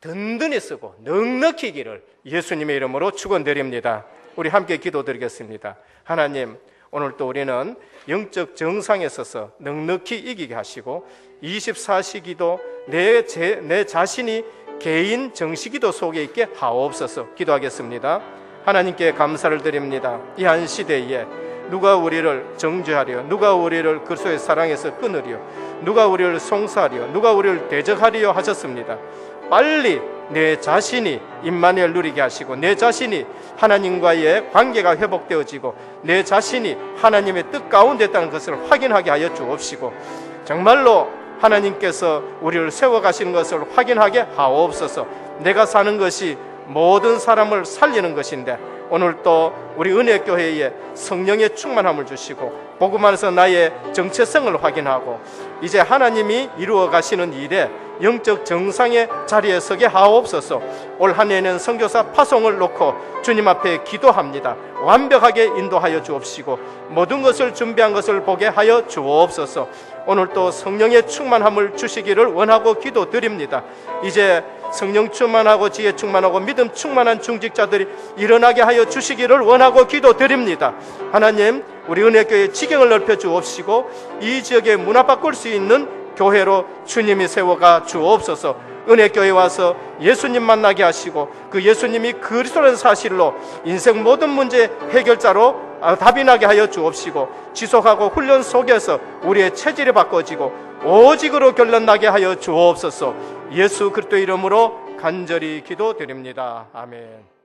든든히 쓰고 넉넉히 기를 예수님의 이름으로 축원드립니다. 우리 함께 기도드리겠습니다. 하나님, 오늘 또 우리는 영적 정상에 서서 넉넉히 이기게 하시고 24시 기도, 내 자신이 개인 정시기도 속에 있게 하옵소서. 기도하겠습니다. 하나님께 감사를 드립니다. 이 한 시대에 누가 우리를 정죄하려, 누가 우리를 그리스도의 사랑에서 끊으려, 누가 우리를 송사하려, 누가 우리를 대적하려 하셨습니다. 빨리 내 자신이 임마누엘 누리게 하시고, 내 자신이 하나님과의 관계가 회복되어지고, 내 자신이 하나님의 뜻 가운데 있다는 것을 확인하게 하여 주옵시고, 정말로 하나님께서 우리를 세워가시는 것을 확인하게 하옵소서. 내가 사는 것이 모든 사람을 살리는 것인데, 오늘 또 우리 은혜교회에 성령의 충만함을 주시고 복음 안에서 나의 정체성을 확인하고 이제 하나님이 이루어 가시는 일에 영적 정상의 자리에 서게 하옵소서. 올 한 해는 선교사 파송을 놓고 주님 앞에 기도합니다. 완벽하게 인도하여 주옵시고 모든 것을 준비한 것을 보게 하여 주옵소서. 오늘 또 성령의 충만함을 주시기를 원하고 기도드립니다. 이제 성령 충만하고 지혜 충만하고 믿음 충만한 중직자들이 일어나게 하여 주시기를 원하고 기도드립니다. 하나님, 우리 은혜교회 지경을 넓혀 주옵시고 이 지역에 문화 바꿀 수 있는 교회로 주님이 세워가 주옵소서. 은혜교회에 와서 예수님 만나게 하시고 그 예수님이 그리스도라는 사실로 인생 모든 문제 해결자로 답이 나게 하여 주옵시고 지속하고 훈련 속에서 우리의 체질이 바꿔지고 오직으로 결론나게 하여 주옵소서. 예수 그리스도 이름으로 간절히 기도드립니다. 아멘.